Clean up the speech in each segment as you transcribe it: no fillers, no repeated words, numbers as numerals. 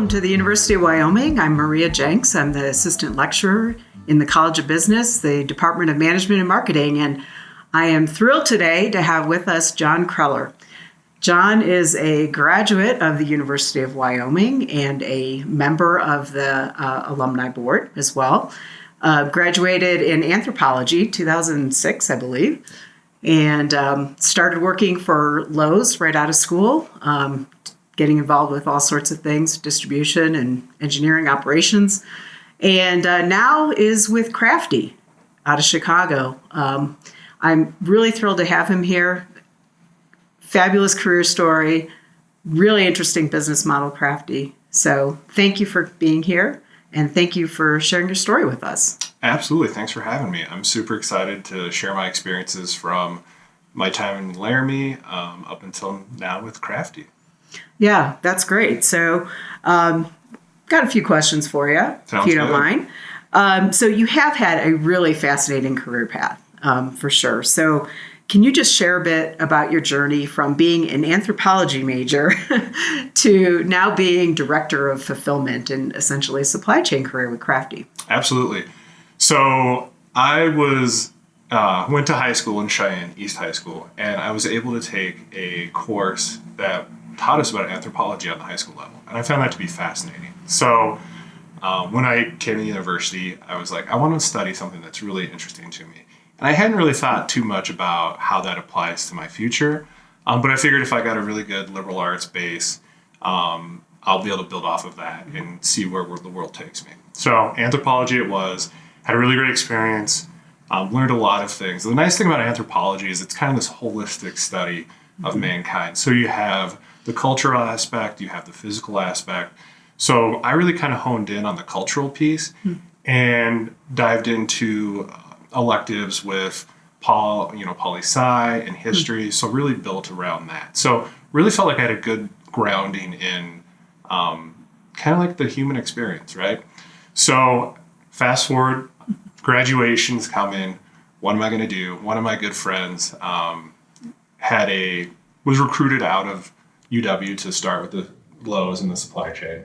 Welcome to the University of Wyoming. I'm Maria Jenks. I'm the assistant lecturer in the College of Business, the Department of Management and Marketing, and I am thrilled today to have with us John Kreller. John is a graduate of the University of Wyoming and a member of the alumni board as well. Graduated in anthropology, 2006, I believe, and started working for Lowe's right out of school, getting involved with all sorts of things, distribution and engineering operations, and now is with Crafty out of Chicago. I'm really thrilled to have him here. Fabulous career story, really interesting business model, Crafty. So thank you for being here, and thank you for sharing your story with us. Absolutely. Thanks for having me. I'm super excited to share my experiences from my time in Laramie up until now with Crafty. Yeah, that's great. So got a few questions for you, Sounds if you don't good. mind. So you have had a really fascinating career path, for sure. So can you just share a bit about your journey from being an anthropology major to now being director of fulfillment and essentially a supply chain career with Crafty? Absolutely. So I went to high school in Cheyenne, East High School, and I was able to take a course that taught us about anthropology on the high school level. And I found that to be fascinating. So when I came to university, I was like, I want to study something that's really interesting to me. And I hadn't really thought too much about how that applies to my future. But I figured if I got a really good liberal arts base, I'll be able to build off of that and see where the world takes me. So anthropology it was, had a really great experience, learned a lot of things. The nice thing about anthropology is it's kind of this holistic study of mankind. So you have the cultural aspect, you have the physical aspect. So I really kind of honed in on the cultural piece and dived into electives with poli-sci and history. So really built around that. So really felt like I had a good grounding in kind of like the human experience, right? So fast forward, graduation's coming. What am I going to do? One of my good friends was recruited out of UW to start with the Lowe's in the supply chain.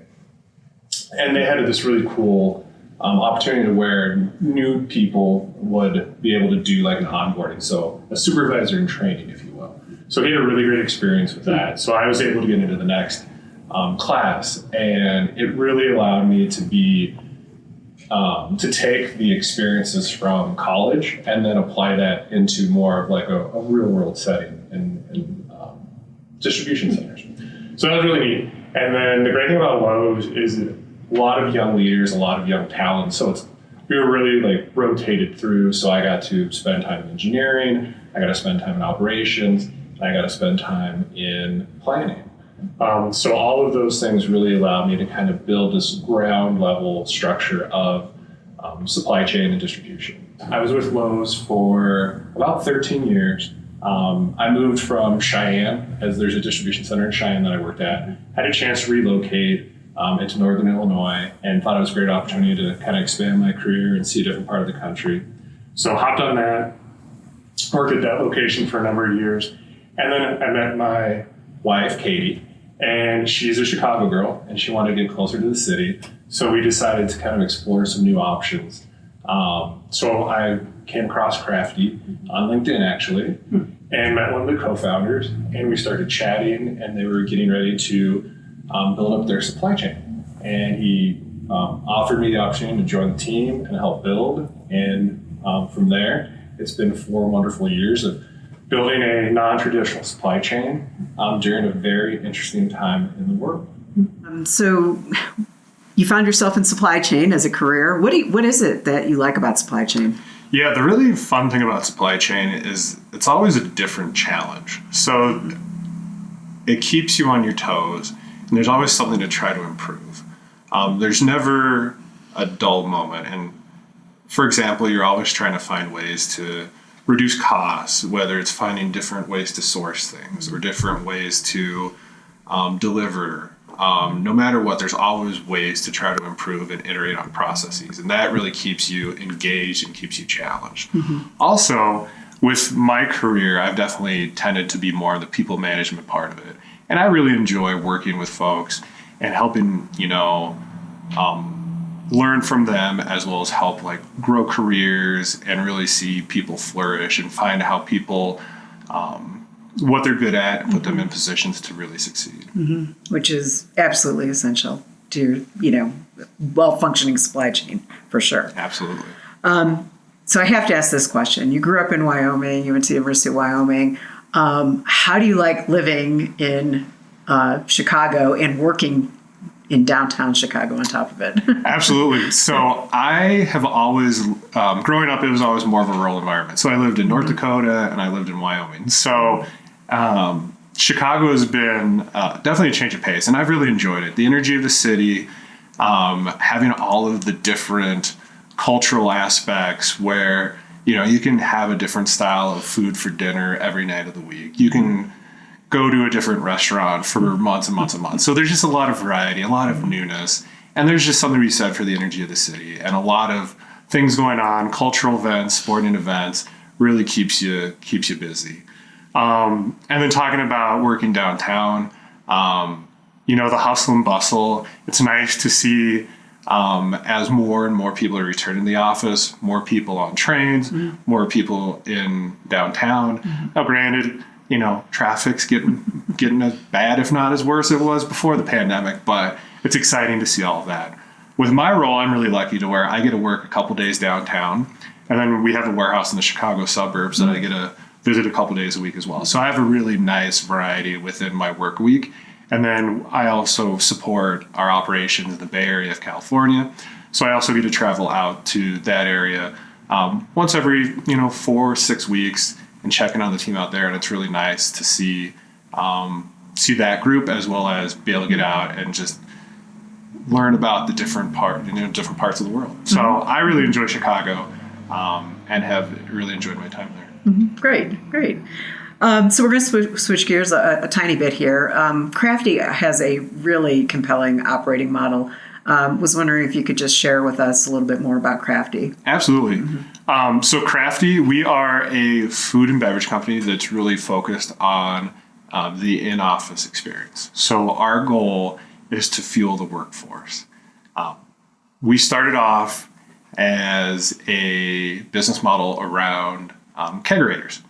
And they had this really cool opportunity where new people would be able to do like an onboarding. So a supervisor in training, if you will. So he had a really great experience with that. So I was able to get into the next class, and it really allowed me to be to take the experiences from college and then apply that into more of like a real world setting in distribution centers. So that was really neat. And then the great thing about Lowe's is a lot of young leaders, a lot of young talent. So we were really like rotated through. So I got to spend time in engineering, I got to spend time in operations, and I got to spend time in planning. So all of those things really allowed me to kind of build this ground level structure of supply chain and distribution. I was with Lowe's for about 13 years. I moved from Cheyenne, as there's a distribution center in Cheyenne that I worked at. Had a chance to relocate into Northern Illinois and thought it was a great opportunity to kind of expand my career and see a different part of the country. So hopped on that, worked at that location for a number of years. And then I met my wife, Katie, and she's a Chicago girl and she wanted to get closer to the city. So we decided to kind of explore some new options. So I came across Crafty on LinkedIn actually, and met one of the co-founders, and we started chatting, and they were getting ready to build up their supply chain. And he offered me the opportunity to join the team and help build. And from there, it's been 4 wonderful years of building a non-traditional supply chain during a very interesting time in the world. So you found yourself in supply chain as a career. What is it that you like about supply chain? Yeah, the really fun thing about supply chain is it's always a different challenge. So it keeps you on your toes, and there's always something to try to improve. There's never a dull moment. And for example, you're always trying to find ways to reduce costs, whether it's finding different ways to source things or different ways to deliver. No matter what, there's always ways to try to improve and iterate on processes. And that really keeps you engaged and keeps you challenged. Also, with my career, I've definitely tended to be more of the people management part of it. And I really enjoy working with folks and helping, learn from them, as well as help like grow careers and really see people flourish and find how people, what they're good at, and put them in positions to really succeed. Which is absolutely essential to, well-functioning supply chain, for sure. Absolutely. So I have to ask this question. You grew up in Wyoming. You went to the University of Wyoming. How do you like living in Chicago and working in downtown Chicago on top of it? Absolutely. So I have always, growing up, it was always more of a rural environment. So I lived in North Dakota and I lived in Wyoming. So Chicago has been definitely a change of pace, and I've really enjoyed it. The energy of the city, having all of the different cultural aspects where, you can have a different style of food for dinner every night of the week. You can go to a different restaurant for months and months and months. So there's just a lot of variety, a lot of newness, and there's just something to be said for the energy of the city, and a lot of things going on, cultural events, sporting events, really keeps you busy. And then talking about working downtown, the hustle and bustle, it's nice to see as more and more people are returning to the office, more people on trains, more people in downtown. Now, granted, traffic's getting as bad, if not as worse, as it was before the pandemic, but it's exciting to see all of that. With my role, I'm really lucky to where I get to work a couple days downtown, and then we have a warehouse in the Chicago suburbs that I get to visit a couple days a week as well. So I have a really nice variety within my work week. And then I also support our operations in the Bay Area of California. So I also get to travel out to that area once every 4 or 6 weeks and checking on the team out there. And it's really nice to see that group, as well as be able to get out and just learn about the different parts of the world. So I really enjoy Chicago and have really enjoyed my time there. Great. So we're going to switch gears a tiny bit here. Crafty has a really compelling operating model. Was wondering if you could just share with us a little bit more about Crafty. Absolutely. So Crafty, we are a food and beverage company that's really focused on the in-office experience. So our goal is to fuel the workforce. We started off as a business model around kegerators.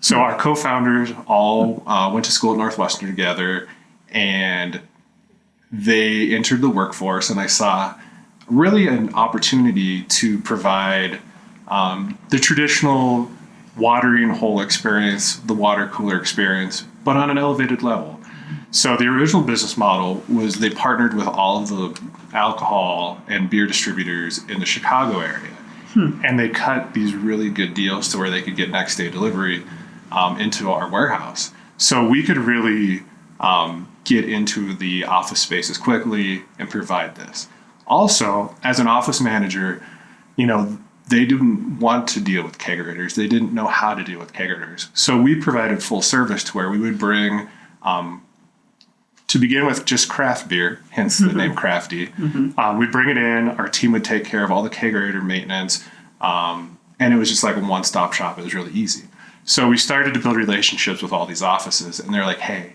So our co-founders all went to school at Northwestern together, and they entered the workforce, and I saw really an opportunity to provide the traditional watering hole experience, the water cooler experience, but on an elevated level. So the original business model was they partnered with all of the alcohol and beer distributors in the Chicago area. And they cut these really good deals to where they could get next day delivery into our warehouse. So we could really get into the office spaces quickly and provide this. Also, as an office manager, they didn't want to deal with kegerators. They didn't know how to deal with kegerators. So we provided full service to where we would bring, to begin with, just craft beer, hence the name Crafty. We'd bring it in. Our team would take care of all the kegerator maintenance. And it was just like a one-stop shop. It was really easy. So we started to build relationships with all these offices. And they're like, hey,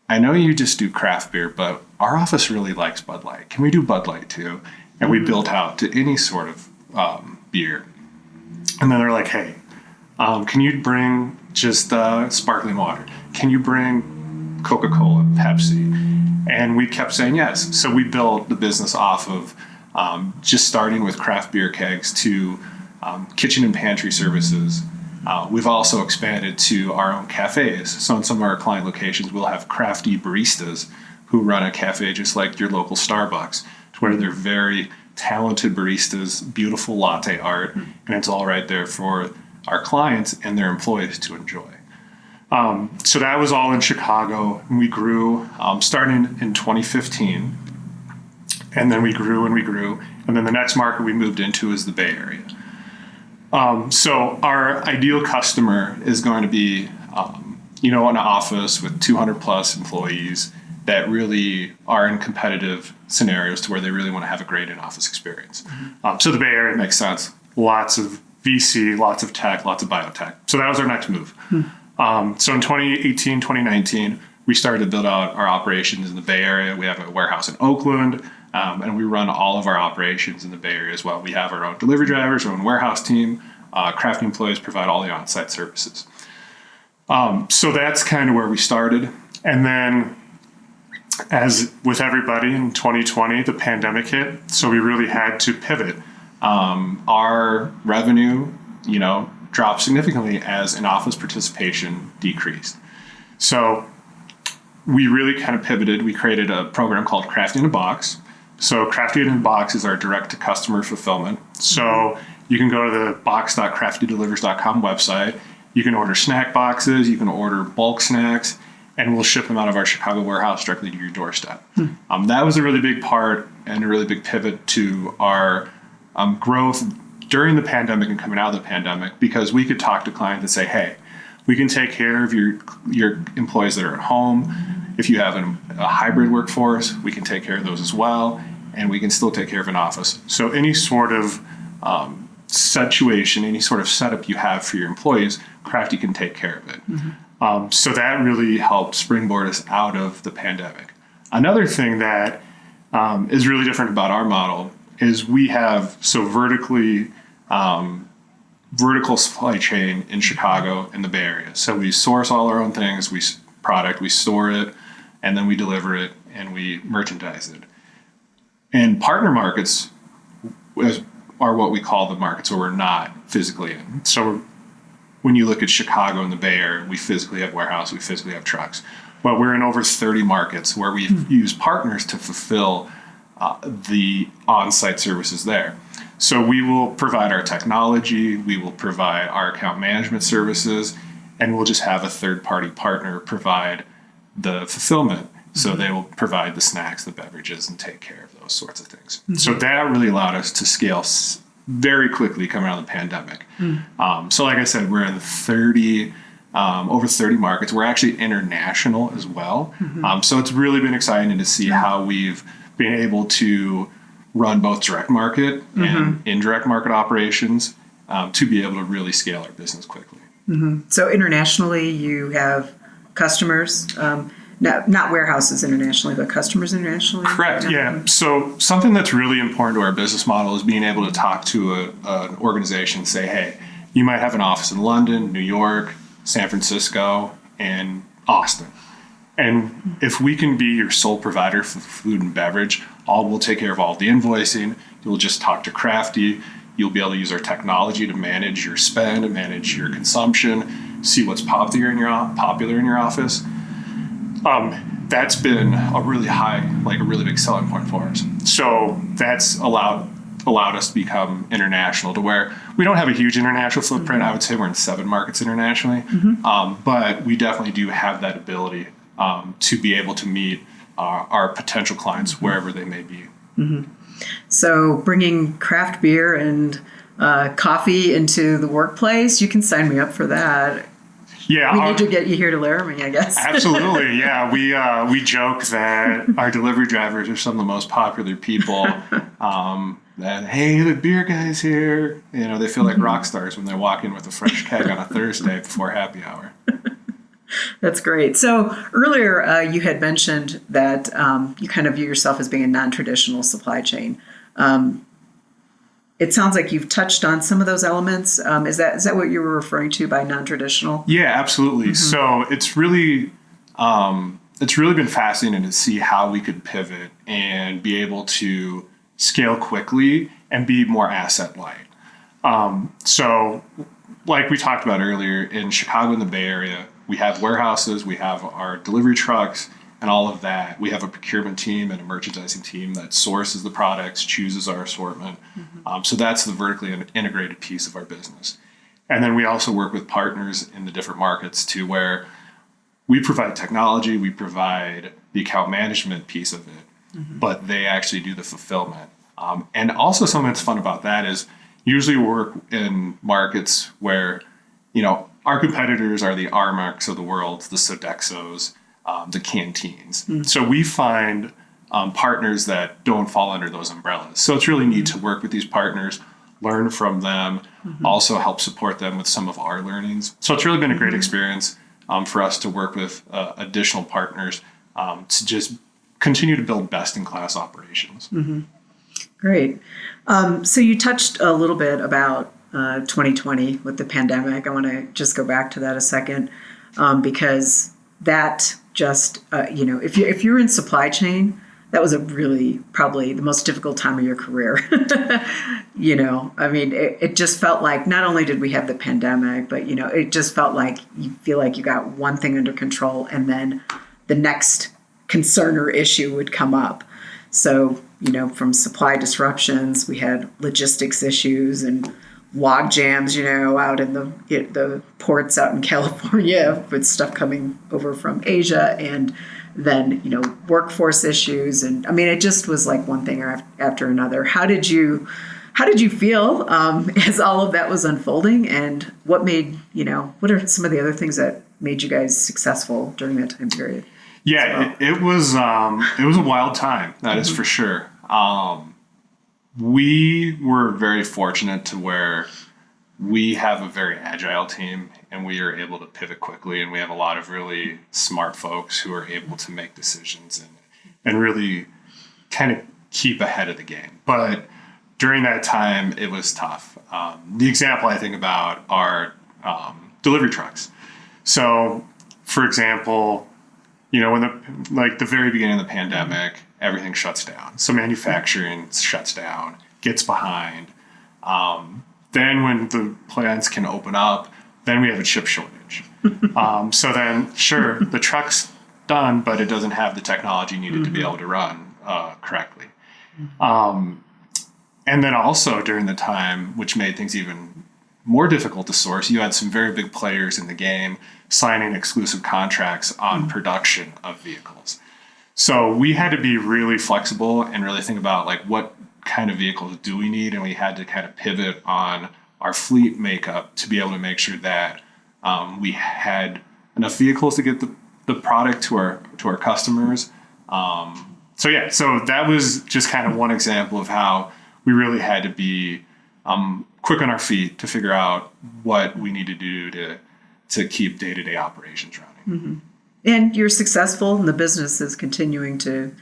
I know you just do craft beer, but our office really likes Bud Light. Can we do Bud Light too? And we built out to any sort of beer. And then they're like, hey, can you bring just sparkling water? Can you bring Coca-Cola, Pepsi? And we kept saying yes. So we built the business off of just starting with craft beer kegs to kitchen and pantry services. We've also expanded to our own cafes. So in some of our client locations, we'll have crafty baristas who run a cafe just like your local Starbucks, to where they're very talented baristas, beautiful latte art, and it's all right there for our clients and their employees to enjoy. So that was all in Chicago, and we grew starting in 2015, and then we grew, and then the next market we moved into is the Bay Area. So our ideal customer is going to be, an office with 200 plus employees that really are in competitive scenarios to where they really want to have a great in-office experience. So the Bay Area makes sense. Lots of VC, lots of tech, lots of biotech. So that was our next move. So in 2018, 2019, we started to build out our operations in the Bay Area. We have a warehouse in Oakland, and we run all of our operations in the Bay Area as well. We have our own delivery drivers, our own warehouse team. Crafty employees provide all the on-site services. So that's kind of where we started. And then, as with everybody in 2020, the pandemic hit, so we really had to pivot. Our revenue, dropped significantly as in-office participation decreased. So we really kind of pivoted. We created a program called Crafty in a Box. So Crafty in a Box is our direct-to-customer fulfillment. So you can go to the box.craftydelivers.com website. You can order snack boxes. You can order bulk snacks, and we'll ship them out of our Chicago warehouse directly to your doorstep. That was a really big part and a really big pivot to our growth during the pandemic and coming out of the pandemic, because we could talk to clients and say, hey, we can take care of your employees that are at home. If you have a hybrid workforce, we can take care of those as well, and we can still take care of an office. So any sort of situation, any sort of setup you have for your employees, Crafty can take care of it. So that really helped springboard us out of the pandemic. Another thing that is really different about our model is we have vertical supply chain in Chicago and the Bay Area. So we source all our own things, we store it, and then we deliver it and we merchandise it. And partner markets are what we call the markets where we're not physically in. So when you look at Chicago and the Bay Area, we physically have warehouse, we physically have trucks. But we're in over 30 markets where we use partners to fulfill the on-site services there. So we will provide our technology, we will provide our account management services, and we'll just have a third-party partner provide the fulfillment. So they will provide the snacks, the beverages, and take care of those sorts of things. So that really allowed us to scale very quickly coming out of the pandemic. So like I said, we're in over 30 markets. We're actually international as well. So it's really been exciting to see how we've been able to run both direct market and indirect market operations to be able to really scale our business quickly. So internationally, you have customers, not warehouses internationally, but customers internationally? Correct, yeah. So something that's really important to our business model is being able to talk to an organization and say, hey, you might have an office in London, New York, San Francisco, and Austin. And if we can be your sole provider for food and beverage, we'll take care of all the invoicing. You'll just talk to Crafty. You'll be able to use our technology to manage your spend and manage your consumption, see what's popular in your office. That's been a really big selling point for us. So that's allowed us to become international, to where we don't have a huge international footprint. I would say we're in 7 markets internationally, but we definitely do have that ability to be able to meet our potential clients wherever they may be. So bringing craft beer and coffee into the workplace, you can sign me up for that. Yeah, we need to get you here to Laramie, I guess. Absolutely, yeah. We joke that our delivery drivers are some of the most popular people. That, hey, the beer guy's here. They feel like rock stars when they walk in with a fresh keg on a Thursday before happy hour. That's great. So earlier you had mentioned that you kind of view yourself as being a non-traditional supply chain. It sounds like you've touched on some of those elements. Is that what you were referring to by non-traditional? Yeah, absolutely. So it's really been fascinating to see how we could pivot and be able to scale quickly and be more asset light. So like we talked about earlier, in Chicago and the Bay Area, we have warehouses, we have our delivery trucks, and all of that. We have a procurement team and a merchandising team that sources the products, chooses our assortment. So that's the vertically integrated piece of our business. And then we also work with partners in the different markets to where we provide technology, we provide the account management piece of it, but they actually do the fulfillment. And also something that's fun about that is usually we work in markets where, our competitors are the Armarks of the world, the Sodexos, the Canteens. So we find partners that don't fall under those umbrellas. So it's really neat to work with these partners, learn from them, also help support them with some of our learnings. So it's really been a great experience. for us to work with additional partners to just continue to build best-in-class operations. Great. So you touched a little bit about 2020 with the pandemic. I want to just go back to that a second because that just, if you're in supply chain, that was a really probably the most difficult time of your career. It just felt like not only did we have the pandemic, but, it just felt like you feel like you got one thing under control and then the next concern or issue would come up. So, from supply disruptions, we had logistics issues and log jams, out in the ports out in California with stuff coming over from Asia, and then, workforce issues. And it just was like one thing after another. How did you feel as all of that was unfolding, and what are some of the other things that made you guys successful during that time period? Yeah, it was a wild time, that is for sure. We were very fortunate to where we have a very agile team and we are able to pivot quickly, and we have a lot of really smart folks who are able to make decisions and really kind of keep ahead of the game. But during that time, it was tough. The example I think about are delivery trucks. So, for example, when the very beginning of the pandemic, everything shuts down. So manufacturing shuts down, gets behind. Then when the plants can open up, then we have a chip shortage. So then, sure, the truck's done, but it doesn't have the technology needed to be able to run correctly. And then also during the time, which made things even more difficult to source, you had some very big players in the game signing exclusive contracts on production of vehicles. So we had to be really flexible and really think about what kind of vehicles do we need, and we had to kind of pivot on our fleet makeup to be able to make sure that we had enough vehicles to get the product to our customers. So that was just kind of one example of how we really had to be quick on our feet to figure out what we need to do to keep day-to-day operations running. And you're successful, and the business is continuing to,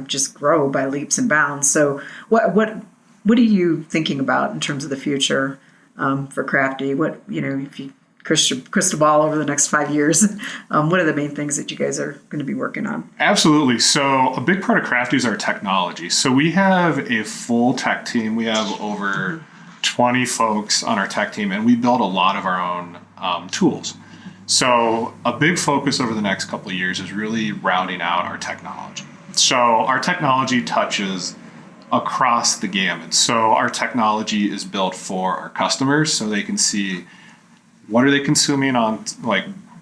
just grow by leaps and bounds. So what are you thinking about in terms of the future for Crafty? What, if you crystal ball over the next 5 years, what are the main things that you guys are going to be working on? Absolutely. So a big part of Crafty is our technology. So we have a full tech team. We have over 20 folks on our tech team, and we build a lot of our own tools. So a big focus over the next couple of years is really rounding out our technology. So our technology touches across the gamut. So our technology is built for our customers so they can see what are they consuming on,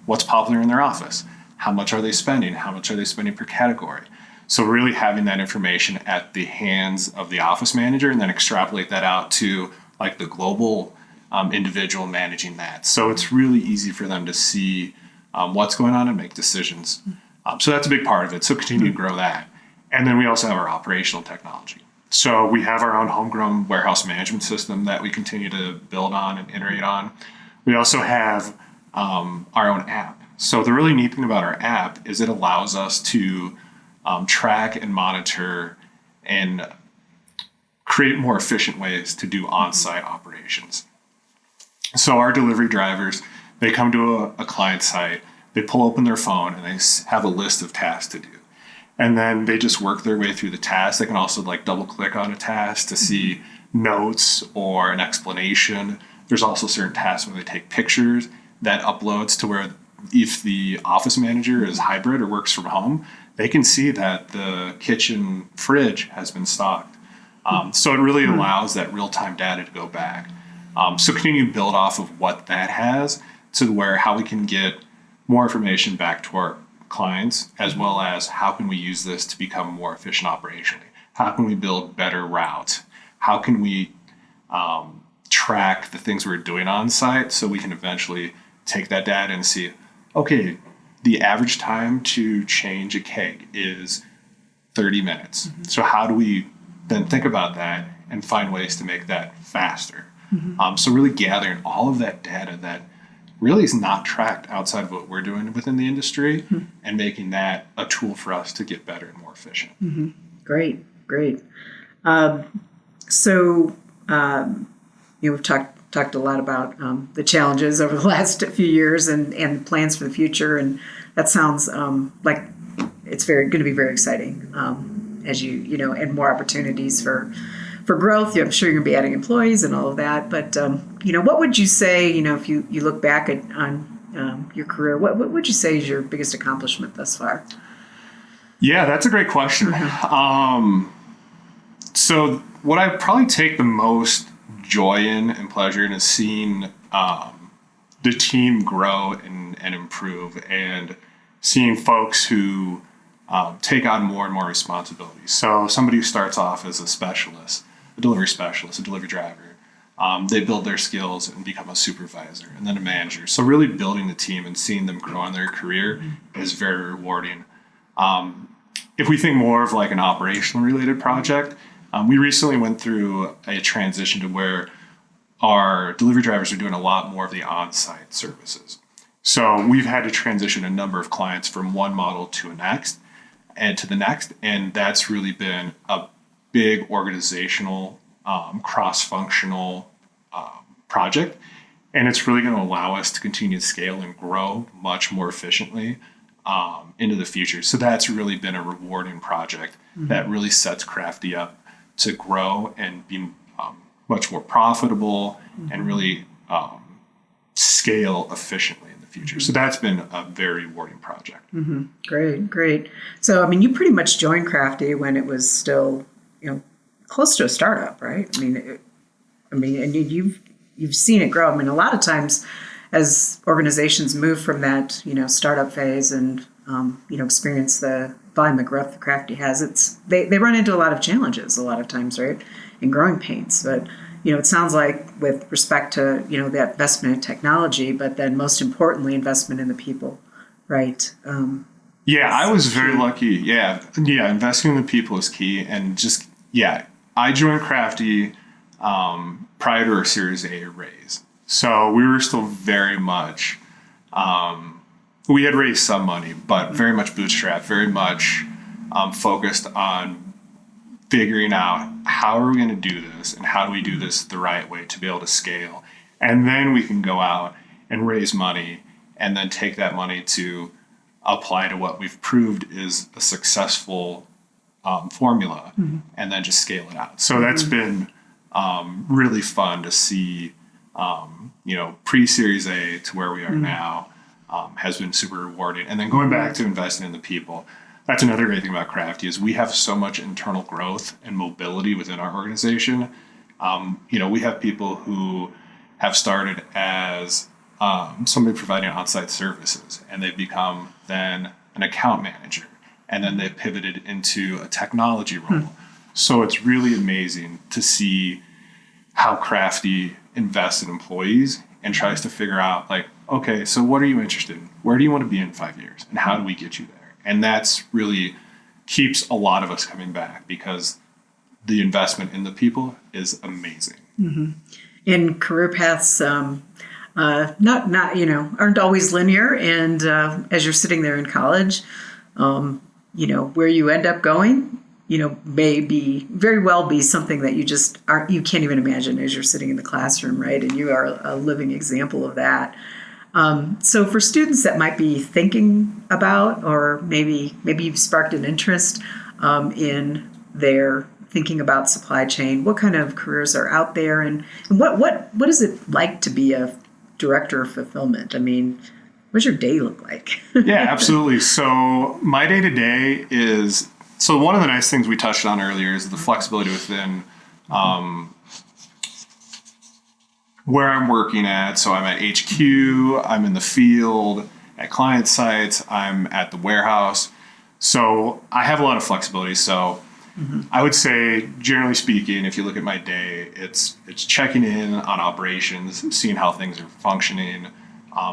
what's popular in their office, how much are they spending, how much are they spending per category. So really having that information at the hands of the office manager and then extrapolate that out to the global individual managing that. So it's really easy for them to see what's going on and make decisions. So that's a big part of it. So continue to grow that. And then we also have our operational technology. So we have our own homegrown warehouse management system that we continue to build on and iterate on. We also have our own app. So the really neat thing about our app is it allows us to track and monitor and create more efficient ways to do on-site operations. So our delivery drivers, they come to a client site, they pull open their phone, and they have a list of tasks to do. And then they just work their way through the tasks. They can also double click on a task to see notes or an explanation. There's also certain tasks where they take pictures that uploads to where if the office manager is hybrid or works from home, they can see that the kitchen fridge has been stocked. So it really allows that real-time data to go back. So continue to build off of what that has to where how we can get more information back to our clients, as well as how can we use this to become more efficient operationally? How can we build better routes? How can we track the things we're doing on site so we can eventually take that data and see, okay, the average time to change a keg is 30 minutes. Mm-hmm. So how do we then think about that and find ways to make that faster? Mm-hmm. So really gathering all of that data that really is not tracked outside of what we're doing within the industry, and making that a tool for us to get better and more efficient. Great, great. So, we've talked a lot about the challenges over the last few years and plans for the future, and that sounds like it's going to be very exciting as and more opportunities for growth. I'm sure you're going to be adding employees and all of that. But what would you say? If you look back on your career, what would you say is your biggest accomplishment thus far? Yeah, that's a great question. So what I probably take the most joy in and pleasure in is seeing the team grow and improve, and seeing folks who take on more and more responsibilities. So somebody who starts off as a specialist, a delivery specialist, a delivery driver, they build their skills and become a supervisor and then a manager. So really building the team and seeing them grow in their career is very rewarding. If we think more of like an operational related project, we recently went through a transition to where our delivery drivers are doing a lot more of the on-site services. So we've had to transition a number of clients from one model to the next, and that's really been a big organizational, cross-functional project, and it's really going to allow us to continue to scale and grow much more efficiently into the future. So that's really been a rewarding project that really sets Crafty up to grow and be much more profitable and really scale efficiently in the future. So that's been a very rewarding project. Great. So, you pretty much joined Crafty when it was still, close to a startup, right? And you've seen it grow. A lot of times as organizations move from that, startup phase and, experience the volume of growth that Crafty has, they run into a lot of challenges a lot of times, right? And growing pains. But, it sounds like with respect to, that investment in technology, but then most importantly, investment in the people, right? I was very lucky. Yeah. Investing in the people is key. And I joined Crafty prior to our Series A raise. So we were still very much, we had raised some money, but very much bootstrapped, very much focused on figuring out how are we going to do this and how do we do this the right way to be able to scale. And then we can go out and raise money and then take that money to apply to what we've proved is a successful formula and then just scale it out. So that's been really fun to see, pre-Series A to where we are now has been super rewarding. And then going back to investing in the people, that's another great thing about Crafty is we have so much internal growth and mobility within our organization. We have people who have started as somebody providing on-site services, and they've become then an account manager, and then they've pivoted into a technology role. So it's really amazing to see how Crafty invests in employees and tries to figure out, like, okay, so what are you interested in? Where do you want to be in 5 years? And how do we get you there? And that's really keeps a lot of us coming back because the investment in the people is amazing. And career paths aren't always linear. And as you're sitting there in college, where you end up going, may very well be something that you can't even imagine as you're sitting in the classroom, right? And you are a living example of that. So for students that might be thinking about, or maybe you've sparked an interest in their thinking about supply chain, what kind of careers are out there, and what is it like to be a director of fulfillment? What does your day look like? Yeah, absolutely. So my day-to-day is, one of the nice things we touched on earlier is the flexibility within where I'm working at. So I'm at HQ, I'm in the field, at client sites, I'm at the warehouse. So I have a lot of flexibility. So I would say, generally speaking, if you look at my day, it's checking in on operations, seeing how things are functioning,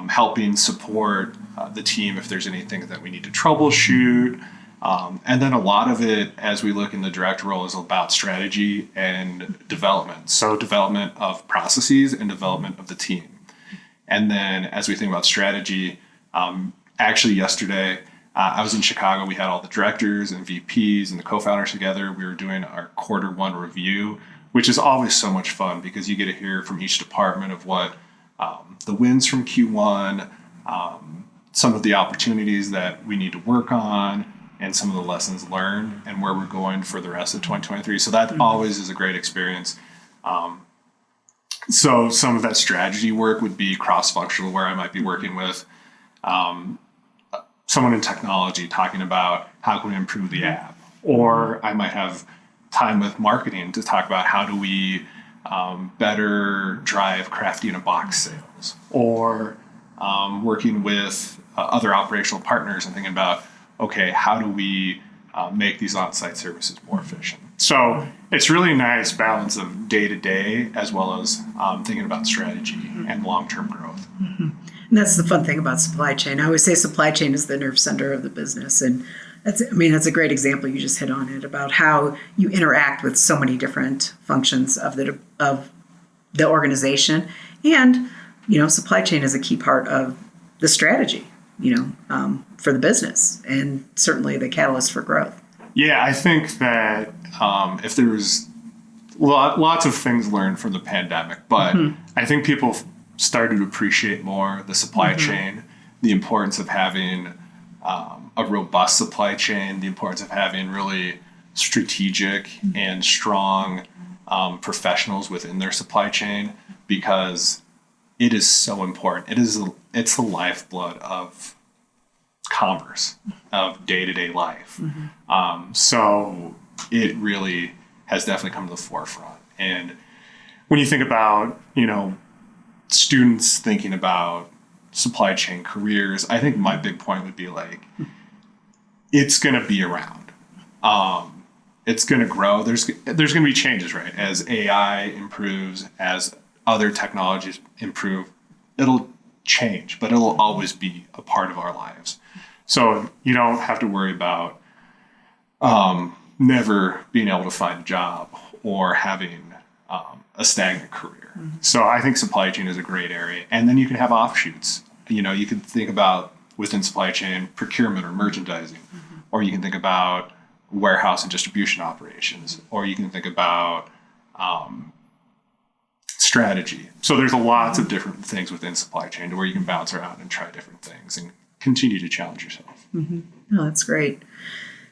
helping support the team if there's anything that we need to troubleshoot. And then a lot of it, as we look in the direct role, is about strategy and development. So development of processes and development of the team. And then as we think about strategy, actually yesterday, I was in Chicago. We had all the directors and VPs and the co-founders together. We were doing our Q1 review, which is always so much fun because you get to hear from each department of what the wins from Q1, some of the opportunities that we need to work on, and some of the lessons learned and where we're going for the rest of 2023. So that always is a great experience. So some of that strategy work would be cross-functional, where I might be working with someone in technology talking about how can we improve the app, or I might have time with marketing to talk about how do we better drive Crafty in a box sales, or working with other operational partners and thinking about, okay, how do we make these on-site services more efficient? So it's really a nice balance of day-to-day as well as thinking about strategy and long-term growth. Mm-hmm. And that's the fun thing about supply chain. I always say supply chain is the nerve center of the business. And that's a great example. You just hit on it about how you interact with so many different functions of the organization. And, supply chain is a key part of the strategy, for the business, and certainly the catalyst for growth. Yeah, I think that if there was lots of things learned from the pandemic, but I think people started to appreciate more the supply chain, the importance of having a robust supply chain, the importance of having really strategic and strong professionals within their supply chain, because it is so important. It's the lifeblood of commerce, of day-to-day life. So it really has definitely come to the forefront. And when you think about, students thinking about supply chain careers, I think my big point would be it's going to be around. It's going to grow. There's going to be changes, right? As AI improves, as other technologies improve, it'll change, but it'll always be a part of our lives. So you don't have to worry about never being able to find a job or having a stagnant career. So I think supply chain is a great area. And then you can have offshoots. You can think about within supply chain procurement or merchandising, or you can think about warehouse and distribution operations, or you can think about strategy. So there's lots of different things within supply chain to where you can bounce around and try different things and continue to challenge yourself. Oh, that's great.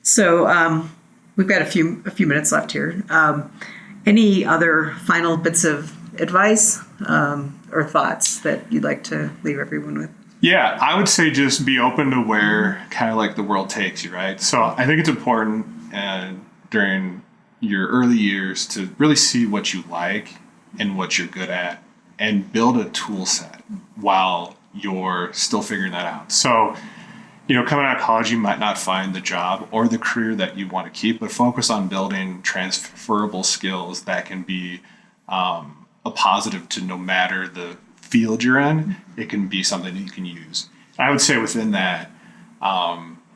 So we've got a few minutes left here. Any other final bits of advice or thoughts that you'd like to leave everyone with? Yeah, I would say just be open to where kind of the world takes you, right? So I think it's important during your early years to really see what you like and what you're good at and build a tool set while you're still figuring that out. So, coming out of college, you might not find the job or the career that you want to keep, but focus on building transferable skills that can be a positive to no matter the field you're in. It can be something that you can use. I would say within that,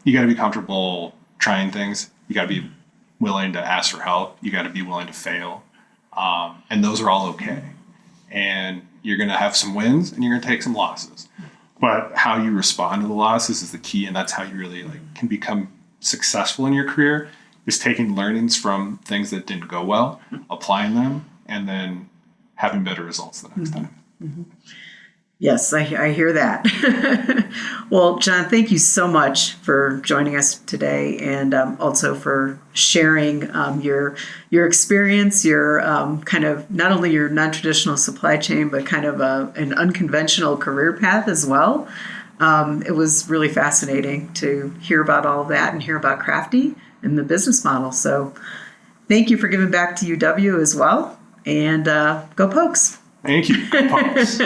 you got to be comfortable trying things. You got to be willing to ask for help. You got to be willing to fail. And those are all okay. And you're going to have some wins and you're going to take some losses. But how you respond to the losses is the key, and that's how you really can become successful in your career, is taking learnings from things that didn't go well, applying them, and then having better results the next time. Yes, I hear that. Well, John, thank you so much for joining us today, and also for sharing your experience, your kind of not only your non-traditional supply chain, but kind of an unconventional career path as well. It was really fascinating to hear about all of that and hear about Crafty and the business model. So thank you for giving back to UW as well, and go Pokes. Thank you. Go Pokes.